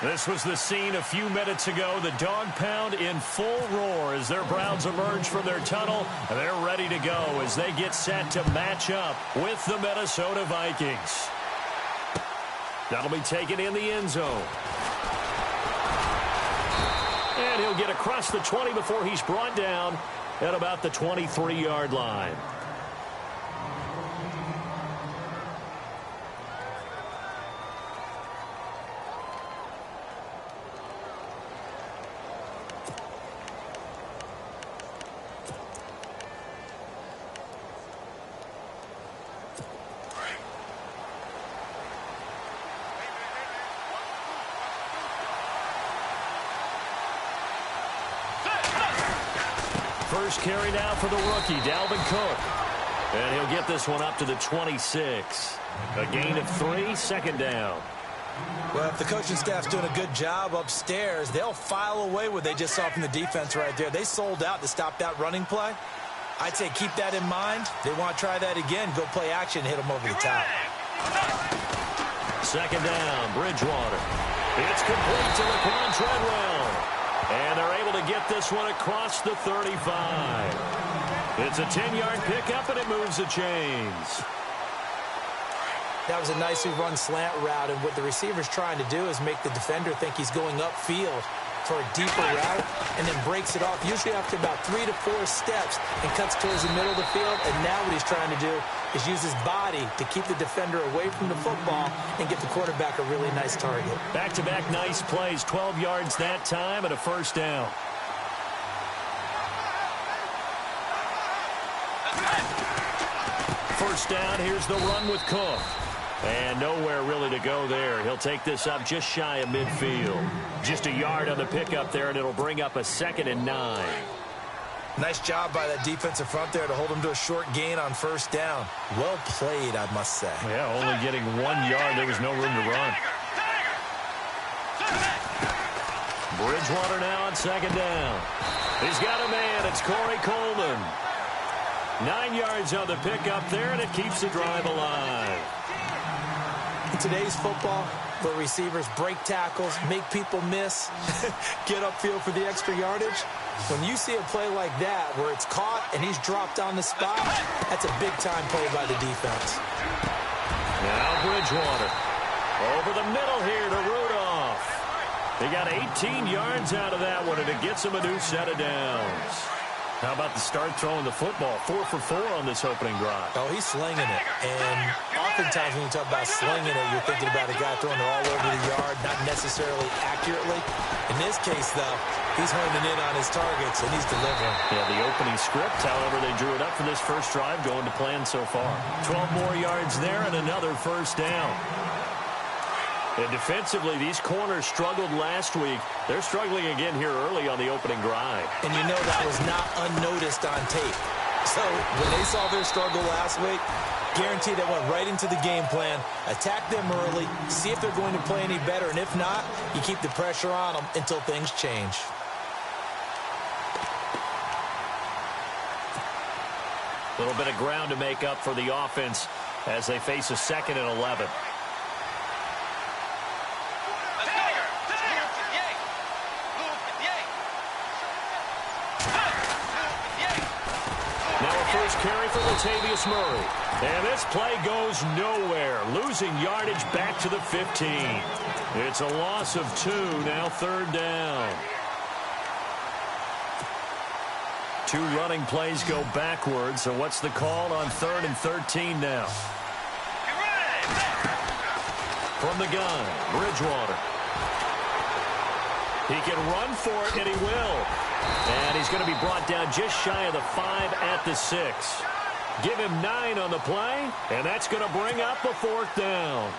This was the scene a few minutes ago. The dog pound in full roar as their Browns emerge from their tunnel. They're ready to go as they get set to match up with the Minnesota Vikings. That'll be taken in the end zone. And he'll get across the 20 before he's brought down at about the 23-yard line. First carry now for the rookie, Dalvin Cook. And he'll get this one up to the 26. A gain of 3, second down. Well, if the coaching staff's doing a good job upstairs, they'll file away what they just saw from the defense right there. They sold out to stop that running play. I'd say keep that in mind. They want to try that again, go play action, hit them over the top. Second down, Bridgewater. It's complete to Laquan Treadwell. And they're able to get this one across the 35. It's a 10-yard pickup, and it moves the chains. That was a nicely run slant route, and what the receiver's trying to do is make the defender think he's going upfield for a deeper route, and then breaks it off, usually after about 3 to 4 steps, and cuts towards the middle of the field. And now what he's trying to do is use his body to keep the defender away from the football and get the quarterback a really nice target. Back-to-back nice plays, 12 yards that time, and a first down. First down, here's the run with Cook. And nowhere really to go there. He'll take this up just shy of midfield. Just a yard on the pickup there, and it'll bring up a 2nd and 9. Nice job by that defensive front there to hold him to a short gain on first down. Well played, I must say. Yeah, only getting 1 yard. There was no room to run. Bridgewater now on second down. He's got a man. It's Corey Coleman. 9 yards on the pickup there, and it keeps the drive alive. In today's football, where receivers break tackles, make people miss, get upfield for the extra yardage, when you see a play like that where it's caught and he's dropped on the spot, that's a big-time play by the defense. Now Bridgewater. Over the middle here to Rudolph. He got 18 yards out of that one, and it gets him a new set of downs. How about the start throwing the football? 4 for 4 on this opening drive. Oh, he's slinging it. And oftentimes when you talk about slinging it, you're thinking about a guy throwing it all over the yard, not necessarily accurately. In this case, though, he's honing in on his targets, and he's delivering. Yeah, the opening script, however, they drew it up for this first drive, going to plan so far. 12 more yards there and another first down. And defensively, these corners struggled last week. They're struggling again here early on the opening drive. And you know that was not unnoticed on tape. So when they saw their struggle last week, guaranteed they went right into the game plan, attack them early, see if they're going to play any better. And if not, you keep the pressure on them until things change. A little bit of ground to make up for the offense as they face a 2nd and 11. Carry for Latavius Murray. And this play goes nowhere. Losing yardage back to the 15. It's a loss of 2, now 3rd down. 2 running plays go backwards. So what's the call on 3rd and 13 now? From the gun, Bridgewater. He can run for it, and he will. And he's going to be brought down just shy of the 5 at the 6. Give him 9 on the play, and that's going to bring up a 4th down.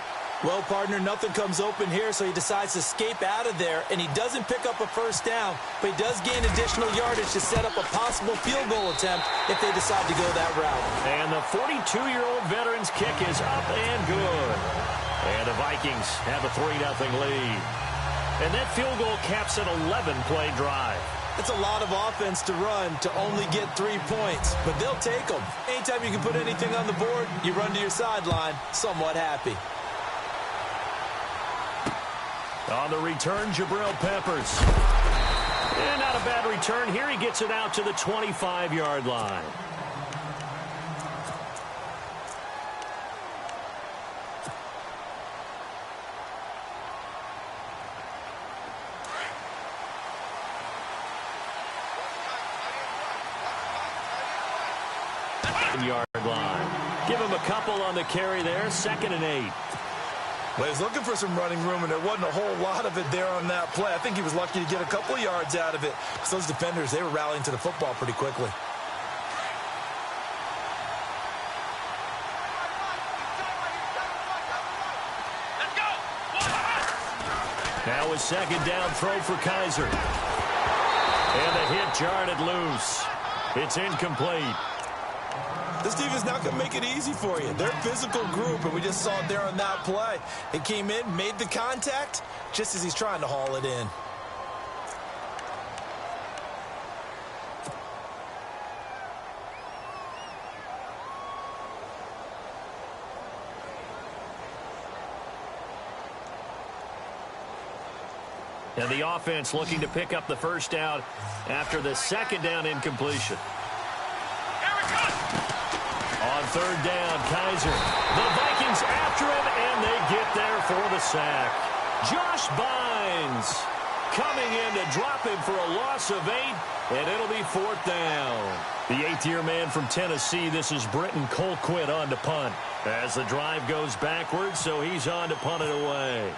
Well, partner, nothing comes open here, so he decides to escape out of there, and he doesn't pick up a first down, but he does gain additional yardage to set up a possible field goal attempt if they decide to go that route. And the 42-year-old veteran's kick is up and good. And the Vikings have a 3-0 lead. And that field goal caps an 11-play drive. It's a lot of offense to run to only get 3 points, but they'll take them. Anytime you can put anything on the board, you run to your sideline somewhat happy. On the return, Jabril Peppers. And not a bad return here. He gets it out to the 25-yard line. Yard line. Give him a couple on the carry there. 2nd and 8. Well, he was looking for some running room, and there wasn't a whole lot of it there on that play. I think he was lucky to get a couple of yards out of it. Because those defenders, they were rallying to the football pretty quickly. Now a 2nd down throw for Kaiser. And the hit jarred it loose. It's incomplete. This defense not going to make it easy for you. They're a physical group, and we just saw it there on that play. It came in, made the contact, just as he's trying to haul it in. And the offense looking to pick up the 1st down after the 2nd down incompletion. On 3rd down, Kaiser. The Vikings after him, and they get there for the sack. Josh Bynes coming in to drop him for a loss of 8, and it'll be 4th down. The 8th-year man from Tennessee, this is Britton Colquitt on to punt. As the drive goes backwards, so he's on to punt it away.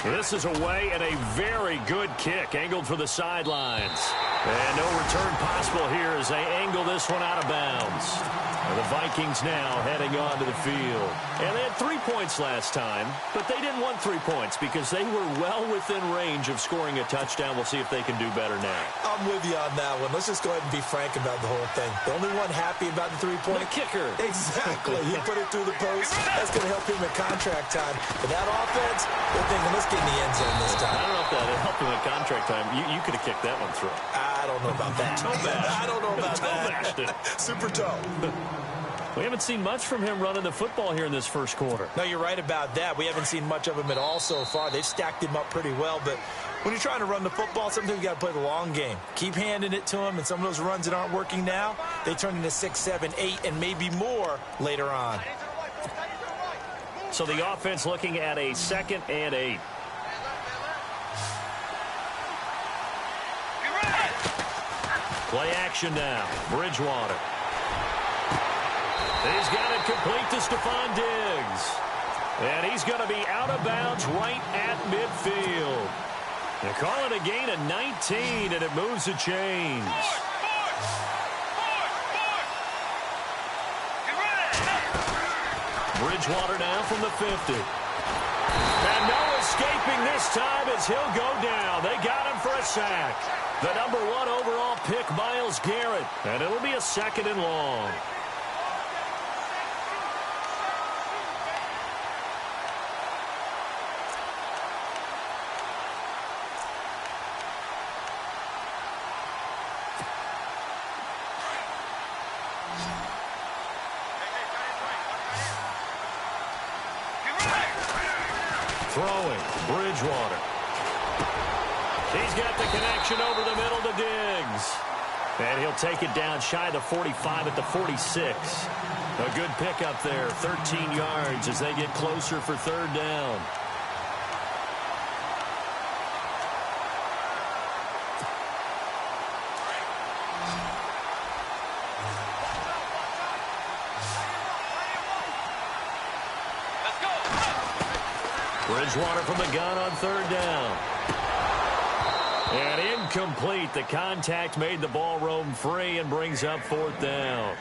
This is away and a very good kick, angled for the sidelines. And no return possible here as they angle this one out of bounds. And the Vikings now heading on to the field. And they had 3 points last time, but they didn't want 3 points because they were well within range of scoring a touchdown. We'll see if they can do better now. I'm with you on that one. Let's just go ahead and be frank about the whole thing. The only one happy about the 3-point. The kicker. Exactly. He put it through the post. That's going to help him in contract time. But that offense, they're thinking, let's get in the end zone this time. I don't know if that helped him in contract time. You could have kicked that one through. I don't know about that. I don't know about that. Super toe. We haven't seen much from him running the football here in this 1st quarter. No, you're right about that. We haven't seen much of him at all so far. They've stacked him up pretty well, but when you're trying to run the football, sometimes you got to play the long game. Keep handing it to him, and some of those runs that aren't working now, they turn into 6, 7, 8, and maybe more later on. So the offense looking at a 2nd and 8. Play action now. Bridgewater. He's got it complete to Stephon Diggs. And he's going to be out of bounds right at midfield. They call it a gain of 19, and it moves the chains. Bridgewater now from the 50. And no escaping this time as he'll go down. They got him for a sack. The number 1 overall pick, Myles Garrett. And it'll be a 2nd and long. Throwing, Bridgewater. He's got the connection over the middle to Diggs. And he'll take it down shy of the 45 at the 46. A good pickup there, 13 yards as they get closer for 3rd down. Bridgewater from the gun on 3rd down. And incomplete. The contact made the ball roam free and brings up 4th down.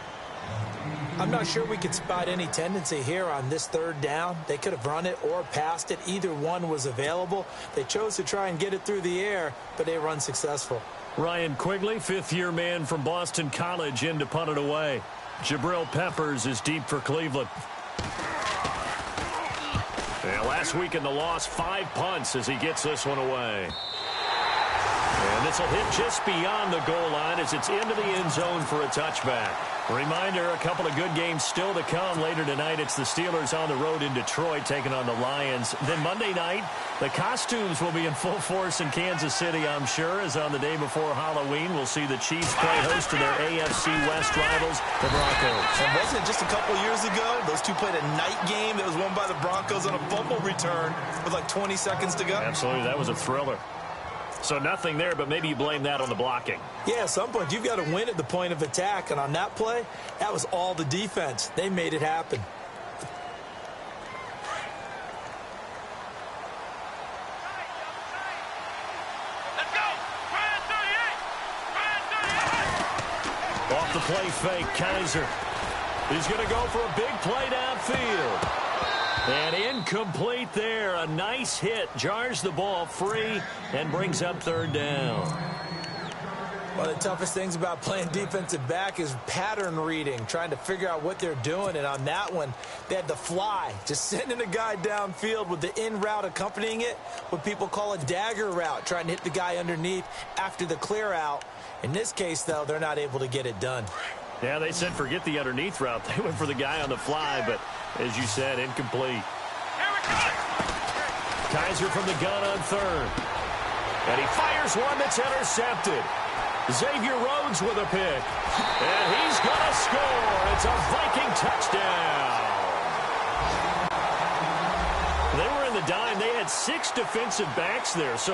I'm not sure we could spot any tendency here on this 3rd down. They could have run it or passed it. Either one was available. They chose to try and get it through the air, but they were unsuccessful. Ryan Quigley, 5th-year man from Boston College, in to punt it away. Jabril Peppers is deep for Cleveland. Yeah, last week in the loss, 5 punts as he gets this one away. And this will hit just beyond the goal line as it's into the end zone for a touchback. Reminder, a couple of good games still to come later tonight. It's the Steelers on the road in Detroit taking on the Lions. Then Monday night, the costumes will be in full force in Kansas City, I'm sure, as on the day before Halloween, we'll see the Chiefs play host to their AFC West rivals, the Broncos. And wasn't it just a couple years ago, those two played a night game that was won by the Broncos on a fumble return with like 20 seconds to go? Absolutely, that was a thriller. So nothing there, but maybe you blame that on the blocking. Yeah, at some point, you've got to win at the point of attack. And on that play, that was all the defense. They made it happen. Let's go! Ryan 38! Ryan 38! Off the play fake, Kaiser. He's going to go for a big play downfield. And incomplete there. A nice hit. Jars the ball free and brings up third down. One of the toughest things about playing defensive back is pattern reading, trying to figure out what they're doing. And on that one, they had the fly, just sending a guy downfield with the in route accompanying it, what people call a dagger route, trying to hit the guy underneath after the clear out. In this case, though, they're not able to get it done. Yeah, they said forget the underneath route. They went for the guy on the fly, but as you said, incomplete. Kaiser from the gun on third. And he fires one that's intercepted. Xavier Rhodes with a pick. And he's going to score. It's a Viking touchdown. They were in the dime. They had 6 defensive backs there. So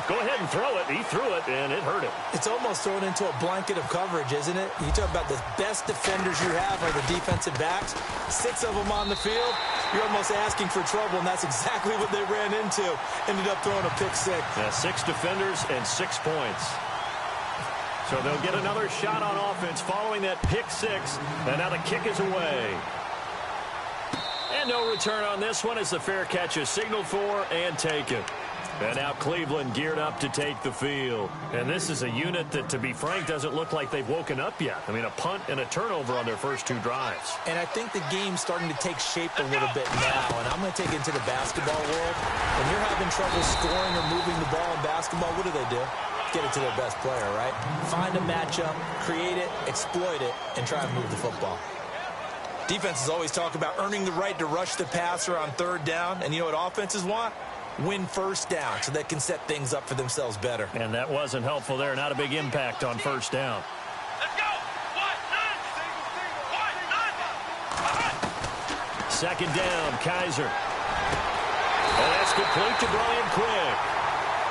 go ahead and throw it. He threw it, and it hurt him. It's almost thrown into a blanket of coverage, isn't it? You talk about the best defenders you have are the defensive backs. 6 of them on the field. You're almost asking for trouble, and that's exactly what they ran into. Ended up throwing a pick six. Yeah, 6 defenders and 6 points. So they'll get another shot on offense following that pick six. And now the kick is away. And no return on this one as the fair catch is signaled for and taken. And now Cleveland geared up to take the field. And this is a unit that, to be frank, doesn't look like they've woken up yet. I mean, a punt and a turnover on their first 2 drives. And I think the game's starting to take shape a little bit now. And I'm going to take it into the basketball world. When you're having trouble scoring or moving the ball in basketball, what do? Get it to their best player, right? Find a matchup, create it, exploit it, and try and move the football. Defenses always talk about earning the right to rush the passer on third down. And you know what offenses want? Win first down so they can set things up for themselves better. And that wasn't helpful there. Not a big impact on first down. Let's go! Second down, Kaiser. And that's complete to Brian Quick.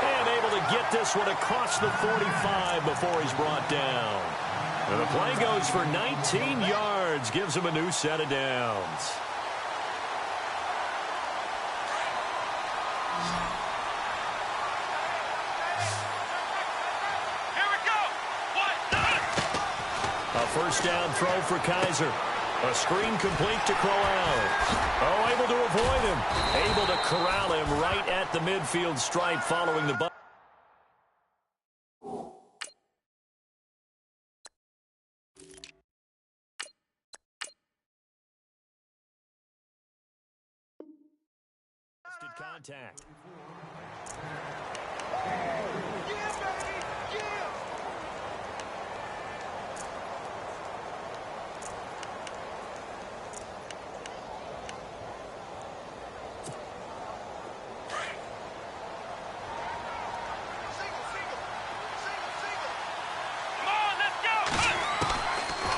And able to get this one across the 45 before he's brought down. And the play goes for 19 yards. Gives him a new set of downs. Here we go! A first down throw for Kaiser. A screen complete to Crowell. Oh, able to avoid him. Able to corral him right at the midfield stripe following the butt. Contact.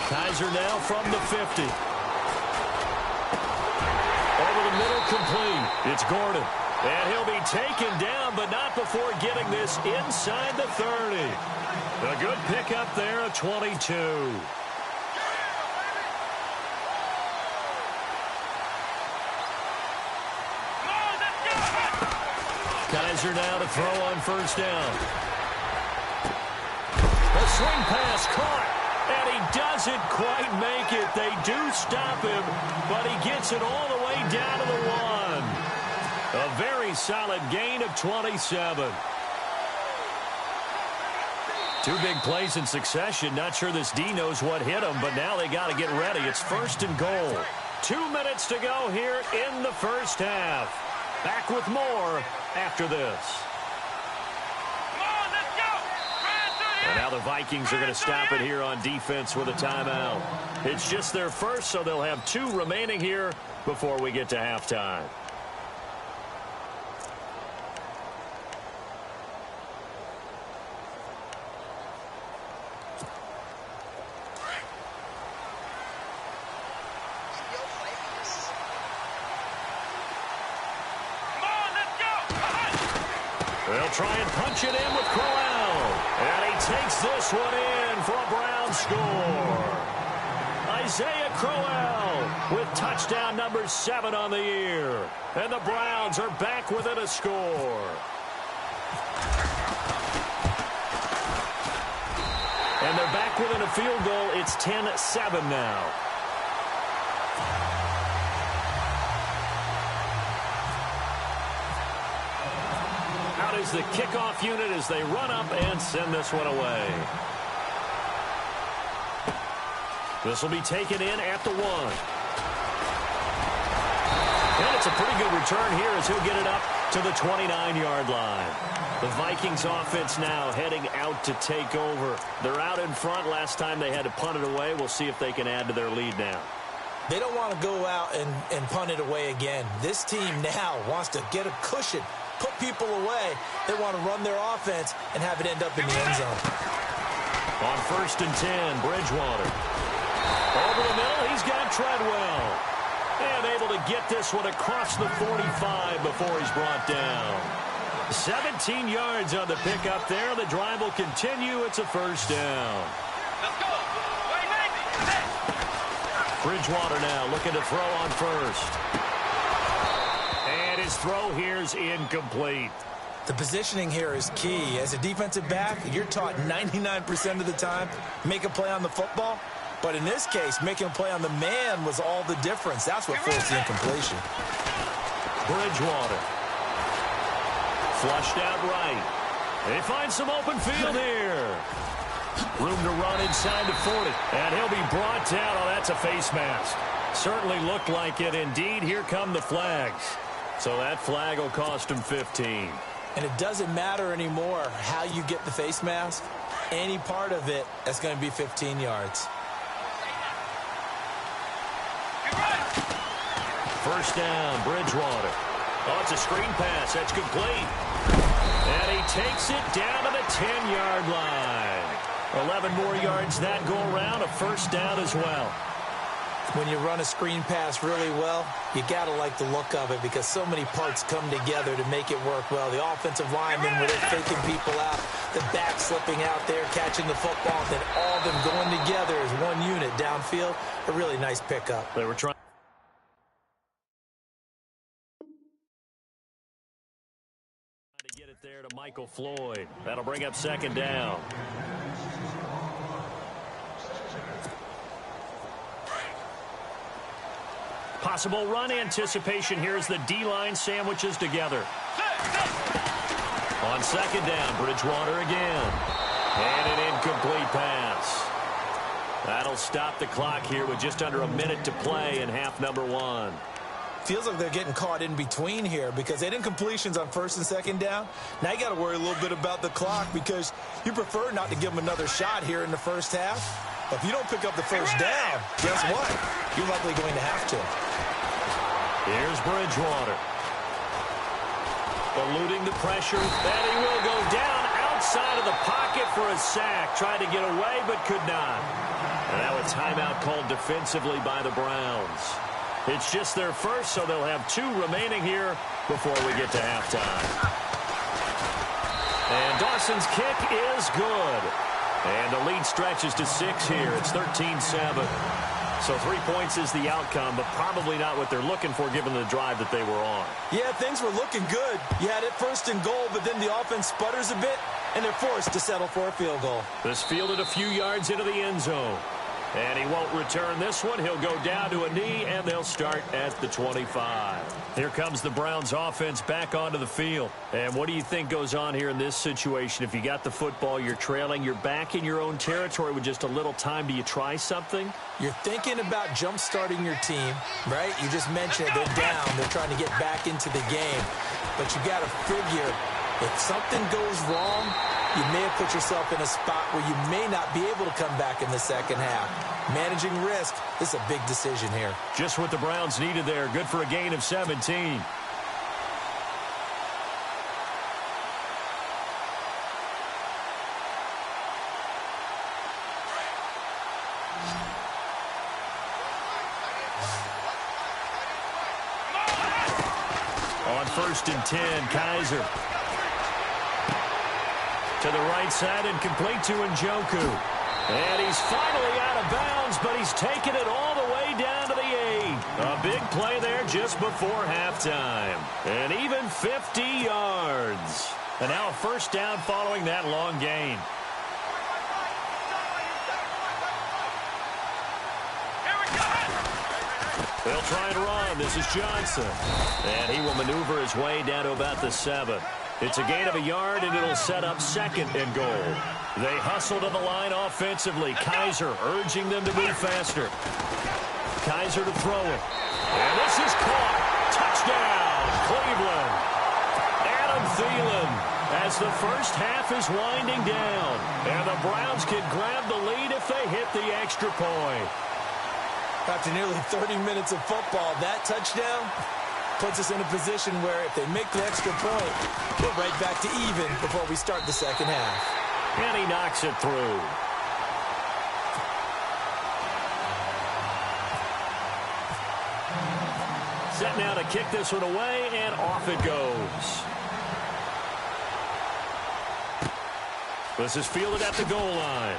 Kaiser now from the 50. Over the middle, complete. It's Gordon. And he'll be taken down, but not before getting this inside the 30. A good pickup there, a 22. Kaiser now to throw on first down. A swing pass caught. And he doesn't quite make it. They do stop him, but he gets it all the way down to the 1. A very solid gain of 27. 2 big plays in succession. Not sure this D knows what hit him, but now they got to get ready. It's first and goal. 2 minutes to go here in the first half. Back with more after this. And now the Vikings are going to stop it here on defense with a timeout. It's just their first, so they'll have 2 remaining here before we get to halftime. They'll try and punch it in with Crowell. And he takes this one in for a Browns score. Isaiah Crowell with touchdown number 7 on the year. And the Browns are back within a score. And they're back within a field goal. It's 10-7 now. Is the kickoff unit as they run up and send this one away. This will be taken in at the 1. And it's a pretty good return here as he'll get it up to the 29-yard line. The Vikings offense now heading out to take over. They're out in front. Last time they had to punt it away. We'll see if they can add to their lead now. They don't want to go out and punt it away again. This team now wants to get a cushion, put people away. They want to run their offense and have it end up in the end zone. On 1st and 10, Bridgewater. Over the middle, he's got Treadwell. And able to get this one across the 45 before he's brought down. 17 yards on the pickup there. The drive will continue. It's a first down. Let's go. Bridgewater now looking to throw on first. And his throw here is incomplete. The positioning here is key. As a defensive back, you're taught 99% of the time, make a play on the football. But in this case, making a play on the man was all the difference. That's what forced the incompletion. Bridgewater. Flushed out right. They find some open field here. Room to run inside the 40. And he'll be brought down. Oh, that's a face mask. Certainly looked like it. Indeed, here come the flags. So that flag will cost him 15. And it doesn't matter anymore how you get the face mask. Any part of it, that's going to be 15 yards. First down, Bridgewater. Oh, it's a screen pass. That's complete. And he takes it down to the 10-yard line. 11 more yards that go around, a first down as well. When you run a screen pass really well, you got to like the look of it because so many parts come together to make it work well. The offensive linemen, where they're faking people out, the back slipping out there, catching the football, then all of them going together as one unit downfield. A really nice pickup. They were trying to get it there to Michael Floyd. That'll bring up second down. Possible run anticipation here as the D-line sandwiches together. On second down, Bridgewater again. And an incomplete pass. That'll stop the clock here with just under a minute to play in half number 1. Feels like they're getting caught in between here because they did incompletions on first and second down. Now you got to worry a little bit about the clock because you prefer not to give them another shot here in the first half. But if you don't pick up the first down, guess what? You're likely going to have to. Here's Bridgewater. Eluding the pressure. And he will go down outside of the pocket for a sack. Tried to get away, but could not. And now a timeout called defensively by the Browns. It's just their first, so they'll have 2 remaining here before we get to halftime. And Dawson's kick is good. And the lead stretches to 6 here. It's 13-7. So 3 points is the outcome, but probably not what they're looking for given the drive that they were on. Yeah, things were looking good. You had it first and goal, but then the offense sputters a bit, and they're forced to settle for a field goal. This fielded a few yards into the end zone. And he won't return this one. He'll go down to a knee, and they'll start at the 25. Here comes the Browns offense back onto the field. And what do you think goes on here in this situation? If you got the football, you're trailing, you're back in your own territory with just a little time. Do you try something? You're thinking about jump-starting your team, right? You just mentioned it. They're down. They're trying to get back into the game. But you got to figure if something goes wrong, you may have put yourself in a spot where you may not be able to come back in the second half. Managing risk is a big decision here. Just what the Browns needed there. Good for a gain of 17. On 1st and 10, Kaiser. To the right side and complete to Njoku. And he's finally out of bounds, but he's taken it all the way down to the 8. A big play there just before halftime. And even 50 yards. And now a first down following that long gain. They'll try and run. This is Johnson. And he will maneuver his way down to about the 7. It's a gain of a yard, and it'll set up 2nd and goal. They hustle to the line offensively. Kaiser urging them to move faster. Kaiser to throw it. And this is caught. Touchdown, Cleveland. Adam Thielen as the first half is winding down. And the Browns can grab the lead if they hit the extra point. After nearly 30 minutes of football, that touchdown puts us in a position where if they make the extra point, we're right back to even before we start the second half. And he knocks it through. Set now to kick this one away, and off it goes. This is fielded at the goal line.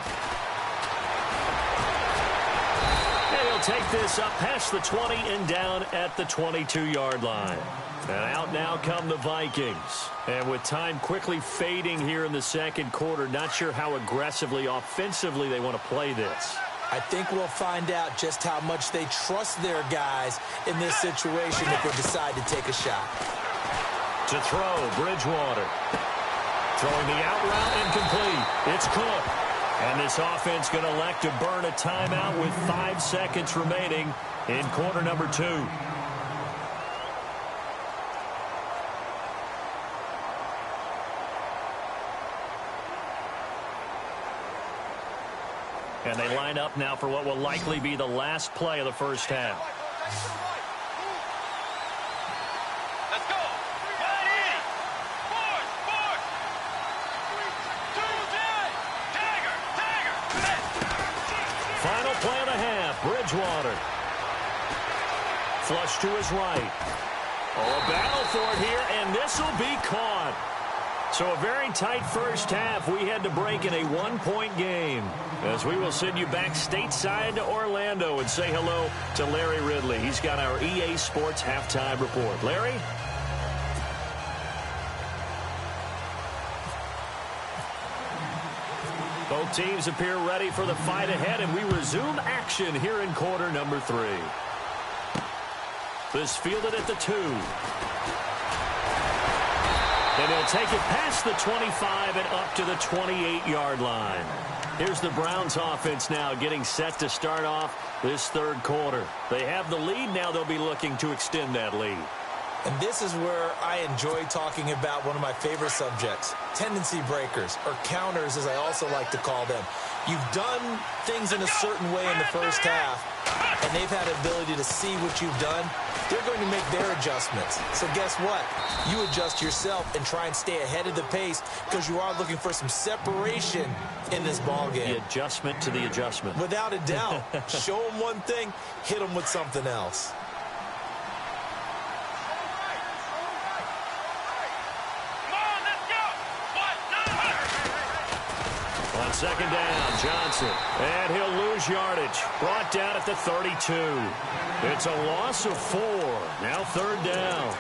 Take this up past the 20 and down at the 22-yard line. And out now come the Vikings. And with time quickly fading here in the second quarter, not sure how aggressively, offensively they want to play this. I think we'll find out just how much they trust their guys in this situation if they decide to take a shot. To throw, Bridgewater. Throwing the out route incomplete. It's Cook. And this offense going to elect to burn a timeout with 5 seconds remaining in quarter number 2. And they line up now for what will likely be the last play of the first half. Let's go. Final play of the half, Bridgewater. Flush to his right. Oh, a battle for it here, and this will be caught. So a very tight first half. We had to break in a 1-point game. As we will send you back stateside to Orlando and say hello to Larry Ridley. He's got our EA Sports halftime report. Larry? Both teams appear ready for the fight ahead, and we resume action here in quarter number 3. This fielded at the 2. And they'll take it past the 25 and up to the 28-yard line. Here's the Browns offense now getting set to start off this third quarter. They have the lead. Now they'll be looking to extend that lead. And this is where I enjoy talking about one of my favorite subjects, tendency breakers, or counters as I also like to call them. You've done things in a certain way in the first half, and they've had the ability to see what you've done. They're going to make their adjustments. So guess what? You adjust yourself and try and stay ahead of the pace because you are looking for some separation in this ballgame. The adjustment to the adjustment. Without a doubt. Show them one thing, hit them with something else. On second down, Johnson. And he'll lose yardage. Brought down at the 32. It's a loss of 4. Now third down.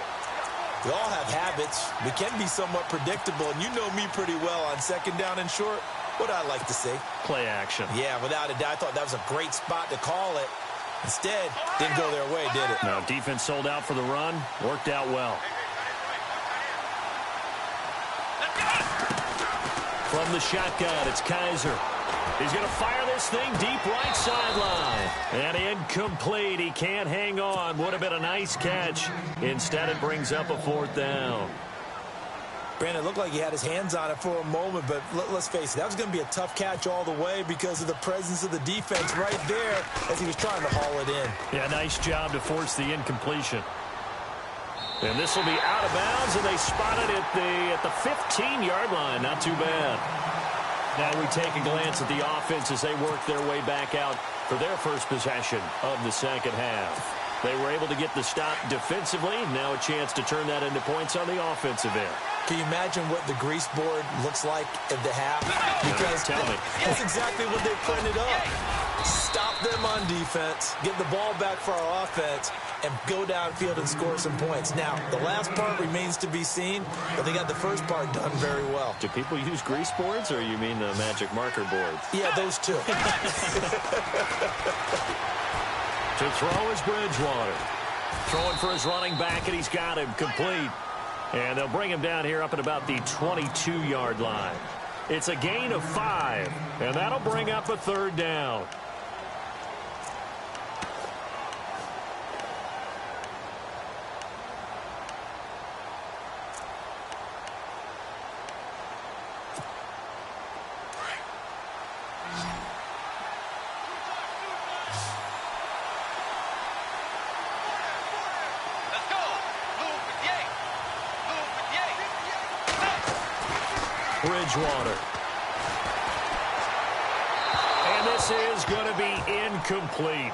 We all have habits. We can be somewhat predictable, and you know me pretty well on second down and short. What do I like to see? Play action. Yeah, without a doubt. I thought that was a great spot to call it. Instead, didn't go their way, did it? No, defense sold out for the run. Worked out well. From the shotgun, it's Kaiser. He's going to fire this thing deep right sideline. And incomplete. He can't hang on. Would have been a nice catch. Instead, it brings up a 4th down. Brandon, it looked like he had his hands on it for a moment, but let's face it, that was going to be a tough catch all the way because of the presence of the defense right there as he was trying to haul it in. Yeah, nice job to force the incompletion. And this will be out of bounds, and they spot it at the 15-yard line. Not too bad. Now we take a glance at the offense as they work their way back out for their first possession of the second half. They were able to get the stop defensively. Now a chance to turn that into points on the offensive end. Can you imagine what the grease board looks like at the half? Because tell me. That's exactly what they printed up. Stop them on defense, get the ball back for our offense, and go downfield and score some points. Now, the last part remains to be seen, but they got the first part done very well. Do people use grease boards, or you mean the magic marker boards? Yeah, those two. To throw is Bridgewater. Throwing for his running back, and he's got him complete. And they'll bring him down here up at about the 22-yard line. It's a gain of 5, and that'll bring up a third down. Bridgewater. And this is going to be incomplete.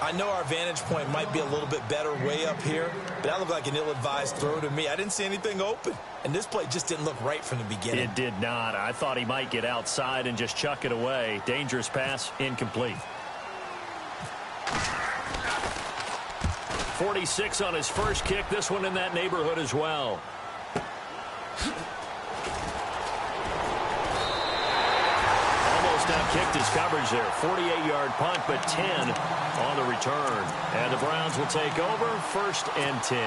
I know our vantage point might be a little bit better way up here, but that looked like an ill-advised throw to me. I didn't see anything open, and this play just didn't look right from the beginning. It did not. I thought he might get outside and just chuck it away. Dangerous pass, incomplete. 46 on his first kick. This one in that neighborhood as well. Kicked his coverage there. 48-yard punt, but 10 on the return. And the Browns will take over, 1st and 10.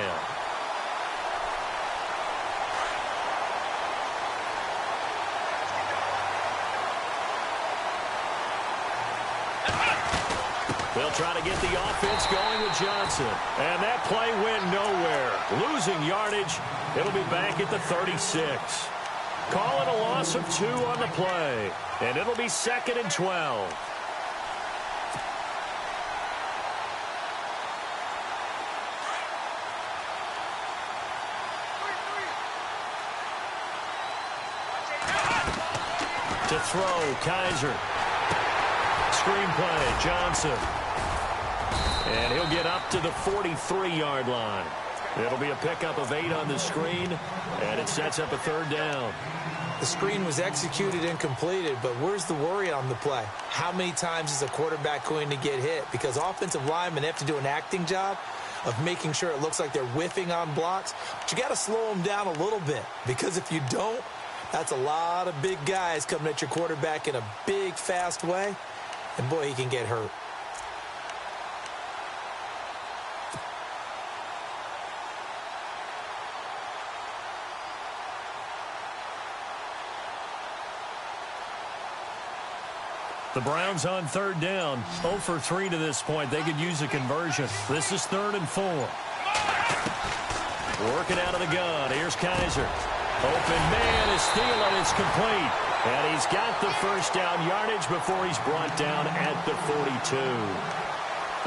They'll try to get the offense going with Johnson. And that play went nowhere. Losing yardage. It'll be back at the 36. Call it a loss of 2 on the play. And it'll be 2nd and 12. To throw, Kaiser. Screenplay, Johnson. And he'll get up to the 43-yard line. It'll be a pickup of 8 on the screen, and it sets up a third down. The screen was executed and completed, but where's the worry on the play? How many times is a quarterback going to get hit? Because offensive linemen have to do an acting job of making sure it looks like they're whiffing on blocks. But you got to slow them down a little bit, because if you don't, that's a lot of big guys coming at your quarterback in a big, fast way, and boy, he can get hurt. The Browns on third down. 0 for 3 to this point. They could use a conversion. This is 3rd and 4. Working out of the gun. Here's Kaiser. Open man is stealing. It's complete. And he's got the first down yardage before he's brought down at the 42.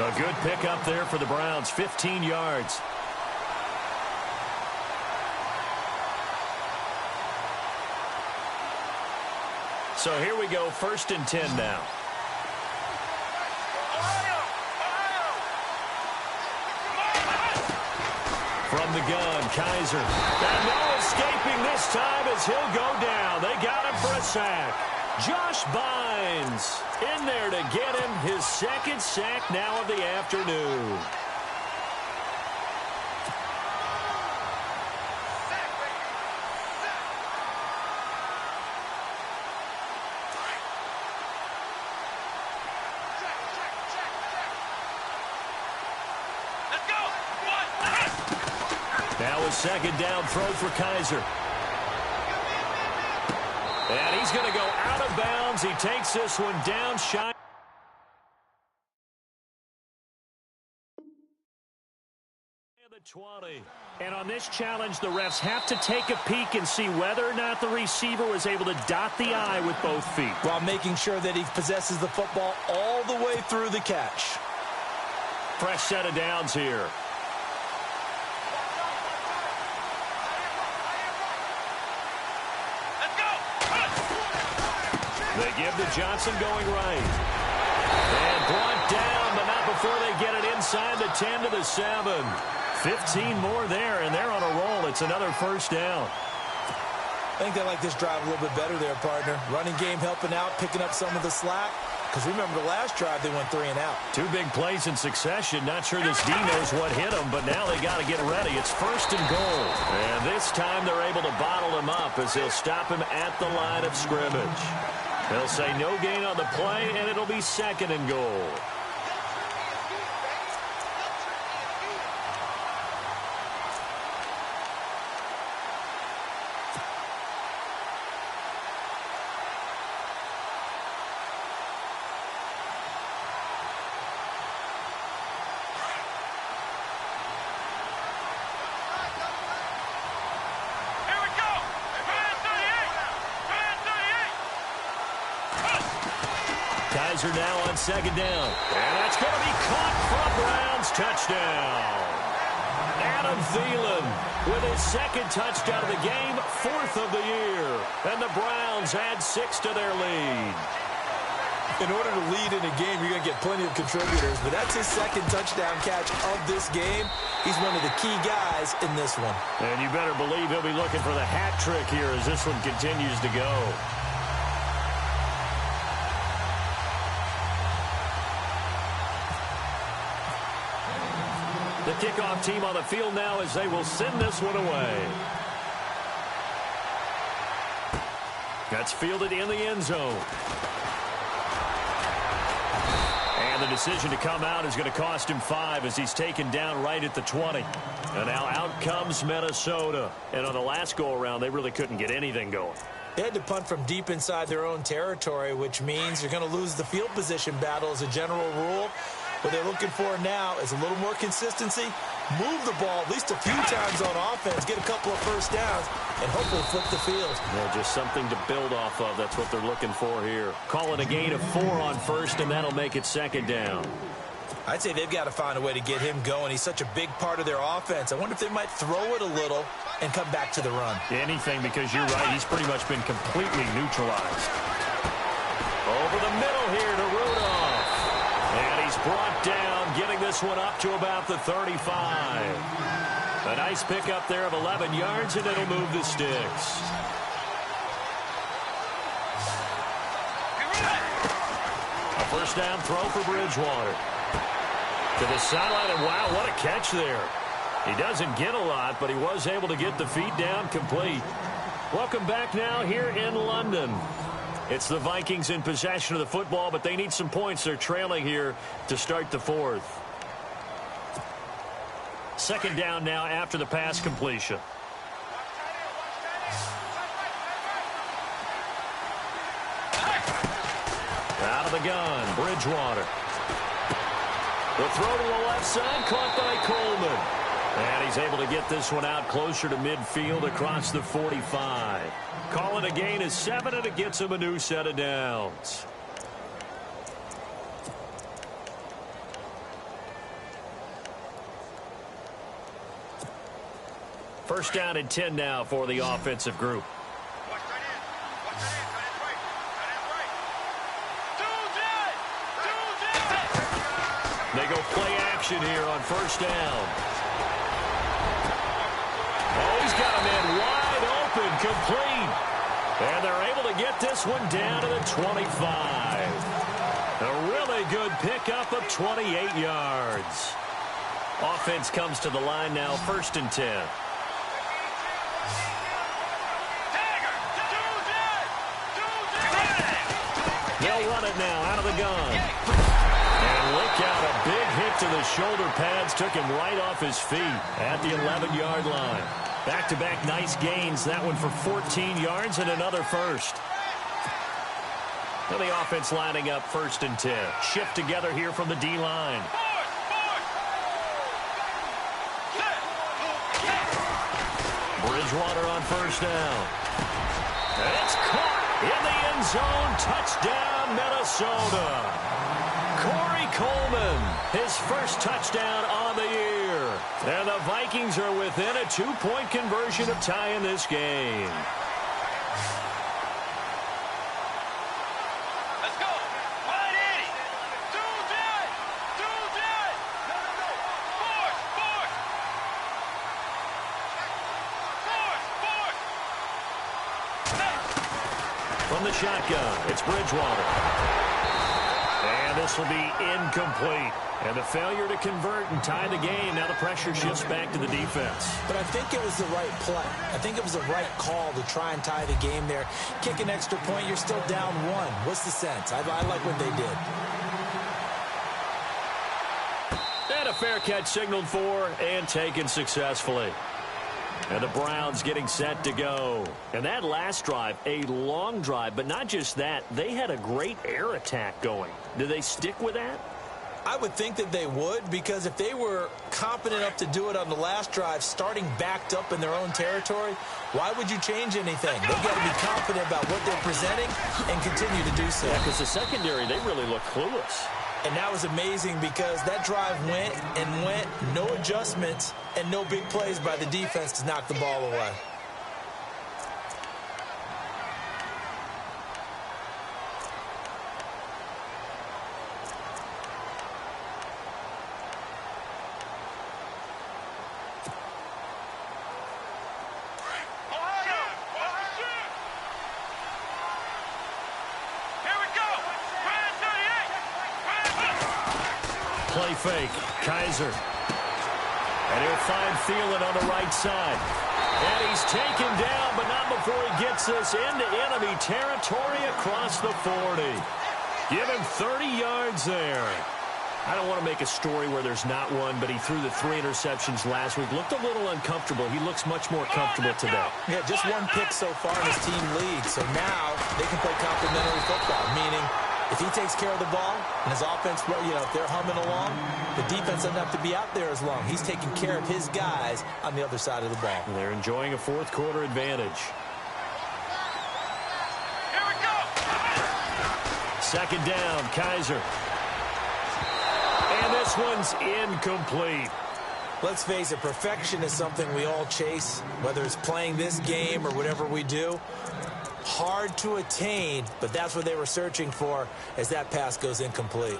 A good pickup there for the Browns. 15 yards. So here we go, 1st and 10 now. From the gun, Kaiser. And no escaping this time as he'll go down. They got him for a sack. Josh Bynes in there to get him his 2nd sack now of the afternoon. Now a 2nd down throw for Kaiser. And he's going to go out of bounds. He takes this one down shy. the 20. And on this challenge, the refs have to take a peek and see whether or not the receiver was able to dot the I with both feet, while making sure that he possesses the football all the way through the catch. Fresh set of downs here. Let's go. They give to Johnson going right. And brought down, but not before they get it inside the 10 to the 7. 15 more there, and they're on a roll. It's another first down. I think they like this drive a little bit better there, partner. Running game helping out, picking up some of the slack. Because remember, the last drive, they went 3 and out. 2 big plays in succession. Not sure this D knows what hit them, but now they got to get ready. It's first and goal. And this time they're able to bottle him up as they'll stop him at the line of scrimmage. They'll say no gain on the play, and it'll be second and goal. Are now on second down. And that's going to be caught for a Browns touchdown. Adam Thielen with his second touchdown of the game, 4th of the year. And the Browns add 6 to their lead. In order to lead in a game, you're going to get plenty of contributors, but that's his second touchdown catch of this game. He's one of the key guys in this one. And you better believe he'll be looking for the hat trick here as this one continues to go. The kickoff team on the field now as they will send this one away. That's fielded in the end zone. And the decision to come out is going to cost him 5 as he's taken down right at the 20. And now out comes Minnesota. And on the last go-around, they really couldn't get anything going. They had to punt from deep inside their own territory, which means you're going to lose the field position battle as a general rule. What they're looking for now is a little more consistency, move the ball at least a few times on offense, get a couple of first downs, and hopefully flip the field. Yeah, just something to build off of. That's what they're looking for here. Call it a gain of 4 on first, and that'll make it second down. I'd say they've got to find a way to get him going. He's such a big part of their offense. I wonder if they might throw it a little and come back to the run. Anything, because you're right. He's pretty much been completely neutralized. Over the middle here to Rudolph. And he's brought down, getting this one up to about the 35. A nice pickup there of 11 yards, and it'll move the sticks. A first down throw for Bridgewater. To the sideline, and wow, what a catch there. He doesn't get a lot, but he was able to get the feet down complete. Welcome back now here in London. It's the Vikings in possession of the football, but they need some points. They're trailing here to start the 4th. Second down now after the pass completion. Out of the gun, Bridgewater. The throw to the left side, caught by Coleman. And he's able to get this one out closer to midfield across the 45. Call it a gain of 7, and it gets him a new set of downs. First down and 10 now for the offensive group. They go play action here on first down. Oh, he's got a man wide open, complete. And they're able to get this one down to the 25. A really good pickup of 28 yards. Offense comes to the line now, first and 10. They'll run it now out of the gun. And look out, a big hit to the shoulder pads took him right off his feet at the 11-yard line. Back-to-back nice gains, that one for 14 yards and another first. And the offense lining up first and 10. Shift together here from the D-line. Bridgewater on first down. It's caught in the end zone. Touchdown, Minnesota. Corey Coleman, his first touchdown on the year. And the Vikings are within a 2-point conversion of tying this game. Let's go. 180. Do that. Do that. No. Force. From the shotgun, it's Bridgewater. And this will be incomplete. And the failure to convert and tie the game. Now the pressure shifts back to the defense. But I think it was the right play. I think it was the right call to try and tie the game there. Kick an extra point, you're still down one. What's the sense? I like what they did. And a fair catch signaled for and taken successfully. And the Browns getting set to go. And that last drive, a long drive, but not just that. They had a great air attack going. Do they stick with that? I would think that they would, because if they were competent enough to do it on the last drive, starting backed up in their own territory, why would you change anything? They've got to be confident about what they're presenting and continue to do so. Yeah, because the secondary, they really look clueless. And that was amazing because that drive went, no adjustments, and no big plays by the defense to knock the ball away. Play fake. Kaiser. And he'll find Thielen on the right side. And he's taken down, but not before he gets us into enemy territory across the 40. Give him 30 yards there. I don't want to make a story where there's not one, but he threw the 3 interceptions last week. Looked a little uncomfortable. He looks much more comfortable today. Yeah, just one pick so far in his team lead. So now they can play complementary football, meaning if he takes care of the ball and his offense, if they're humming along, the defense doesn't have to be out there as long. He's taking care of his guys on the other side of the ball. They're enjoying a fourth quarter advantage. Here we go. Second down, Kaiser. And this one's incomplete. Let's face it, perfection is something we all chase, whether it's playing this game or whatever we do. Hard to attain, but that's what they were searching for as that pass goes incomplete.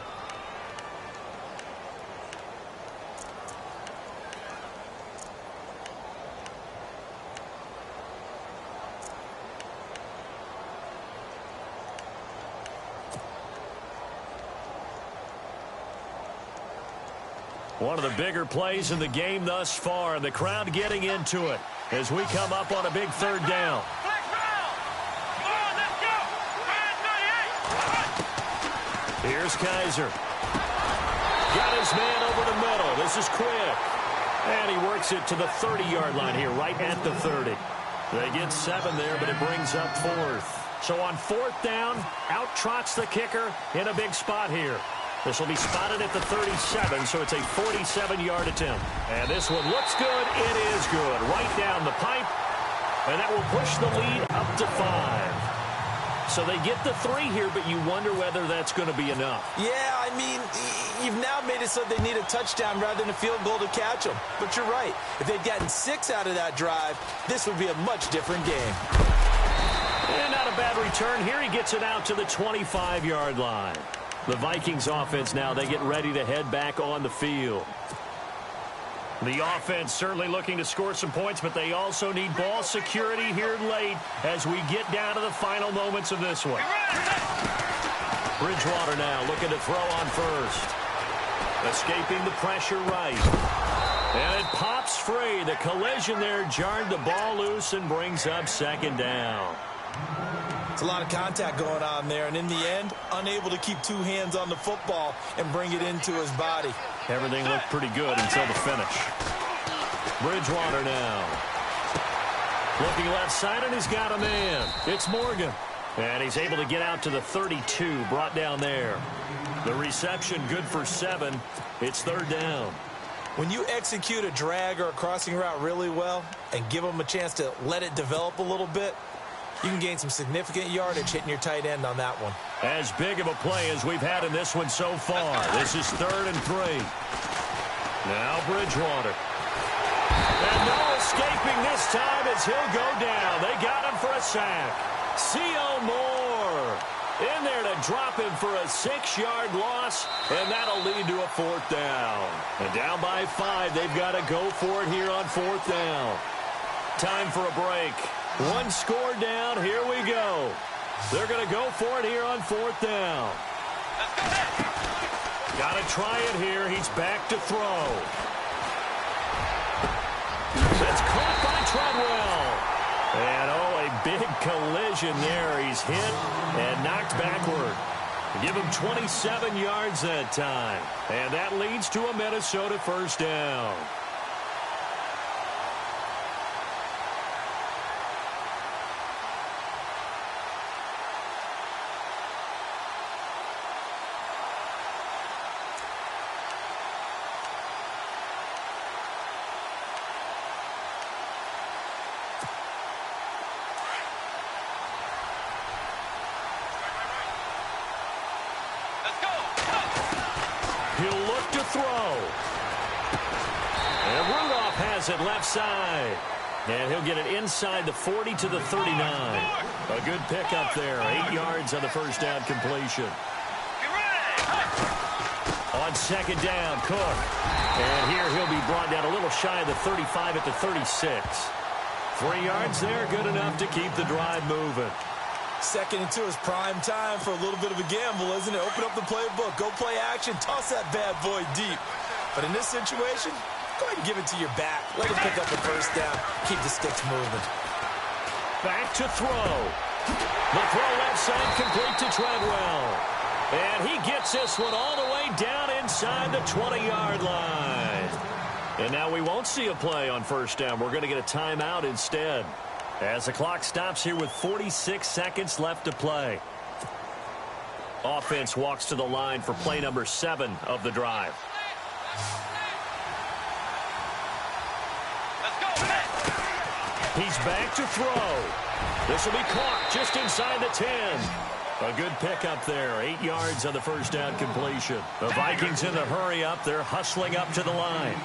One of the bigger plays in the game thus far, and the crowd getting into it as we come up on a big third down. Here's Kaiser. Got his man over the middle. This is quick. And he works it to the 30-yard line here, right at the 30. They get 7 there, but it brings up 4th. So on 4th down, out trots the kicker in a big spot here. This will be spotted at the 37, so it's a 47-yard attempt. And this one looks good. It is good. Right down the pipe. And that will push the lead up to 5. So they get the 3 here, but you wonder whether that's going to be enough. Yeah, I mean, you've now made it so they need a touchdown rather than a field goal to catch them. But you're right. If they'd gotten 6 out of that drive, this would be a much different game. And not a bad return here. He gets it out to the 25-yard line. The Vikings offense now, they get ready to head back on the field. The offense certainly looking to score some points, but they also need ball security here late as we get down to the final moments of this one. Bridgewater now looking to throw on first. Escaping the pressure right. And it pops free. The collision there jarred the ball loose and brings up second down. It's a lot of contact going on there, and in the end, unable to keep 2 hands on the football and bring it into his body. Everything looked pretty good until the finish. Bridgewater now. Looking left side, and he's got a man. It's Morgan. And he's able to get out to the 32, brought down there. The reception good for 7. It's 3rd down. When you execute a drag or a crossing route really well and give them a chance to let it develop a little bit, you can gain some significant yardage hitting your tight end on that one. As big of a play as we've had in this one so far. This is 3rd and 3. Now Bridgewater. And no escaping this time as he'll go down. They got him for a sack. C.O. Moore in there to drop him for a 6-yard loss, and that'll lead to a 4th down. And down by 5, they've got to go for it here on 4th down. Time for a break. 1 score down. Here we go. They're going to go for it here on 4th down. Got to try it here. He's back to throw. That's caught by Treadwell. And, a big collision there. He's hit and knocked backward. Give him 27 yards that time. And that leads to a Minnesota 1st down. He'll look to throw. And Rudolph has it left side. And he'll get it inside the 40 to the 39. A good pickup there. 8 yards on the 1st down completion. On 2nd down, Cook. And here he'll be brought down a little shy of the 35 at the 36. 3 yards there, good enough to keep the drive moving. 2nd and 2 is prime time for a little bit of a gamble, isn't it? Open up the playbook, go play action, toss that bad boy deep. But in this situation, go ahead and give it to your back. Let him pick up the 1st down, keep the sticks moving. Back to throw. The throw left side complete to Treadwell. And he gets this one all the way down inside the 20-yard line. And now we won't see a play on 1st down. We're going to get a timeout instead, as the clock stops here with 46 seconds left to play. Offense walks to the line for play number 7 of the drive. He's back to throw. This will be caught just inside the 10. A good pickup there. 8 yards on the 1st down completion. The Vikings in the hurry up. They're hustling up to the line.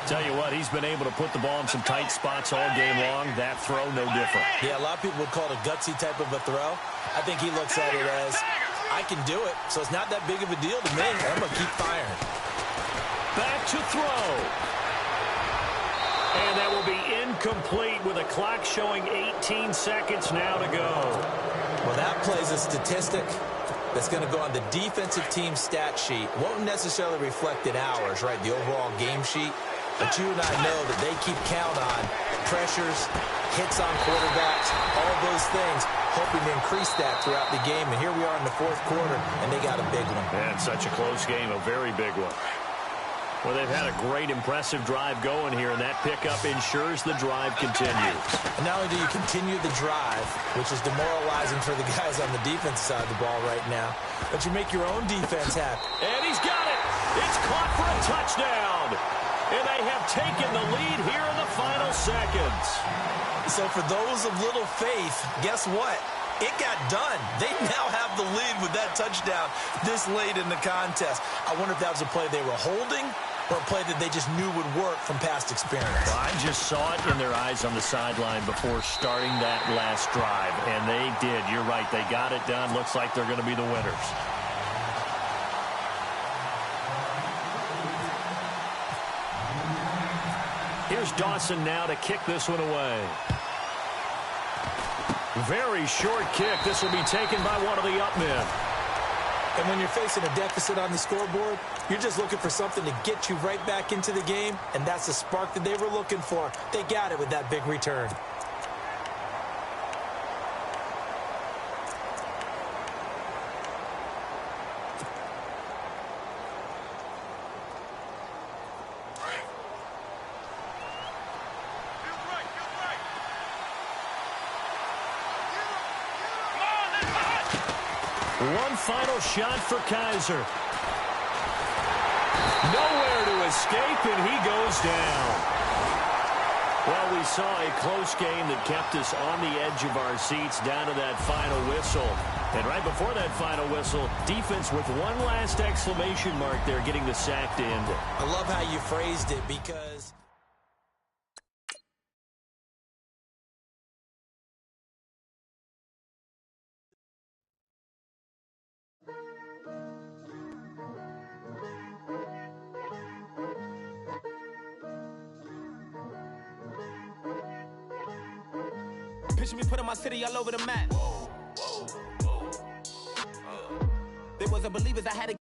Tell you what, he's been able to put the ball in some tight spots all game long. That throw, no different. Yeah, a lot of people would call it a gutsy type of a throw. I think he looks at it as, I can do it, so it's not that big of a deal to me. I'm going to keep firing. Back to throw. And that will be incomplete with a clock showing 18 seconds now to go. Well, that plays a statistic that's going to go on the defensive team stat sheet. Won't necessarily reflect in ours, right, the overall game sheet. But you and I know that they keep count on pressures, hits on quarterbacks, all those things, hoping to increase that throughout the game. And here we are in the 4th quarter, and they got a big one. And such a close game, a very big one. Well, they've had a great, impressive drive going here, and that pickup ensures the drive continues. And not only do you continue the drive, which is demoralizing for the guys on the defense side of the ball right now, but you make your own defense happy. And he's got it. It's caught for a touchdown. And they have taken the lead here in the final seconds. So for those of little faith, guess what? It got done. They now have the lead with that touchdown this late in the contest. I wonder if that was a play they were holding or a play that they just knew would work from past experience. Well, I just saw it in their eyes on the sideline before starting that last drive, and they did. You're right. They got it done. Looks like they're going to be the winners. Here's Dawson now to kick this one away. Very short kick. This will be taken by one of the up men. And when you're facing a deficit on the scoreboard, you're just looking for something to get you right back into the game, and that's the spark that they were looking for. They got it with that big return. One final shot for Kaiser. Nowhere to escape, and he goes down. Well, we saw a close game that kept us on the edge of our seats down to that final whistle. And right before that final whistle, defense with one last exclamation mark there, getting the sack to end it. I love how you phrased it because... Picture me putting my city all over the map. They wasn't believers, I had to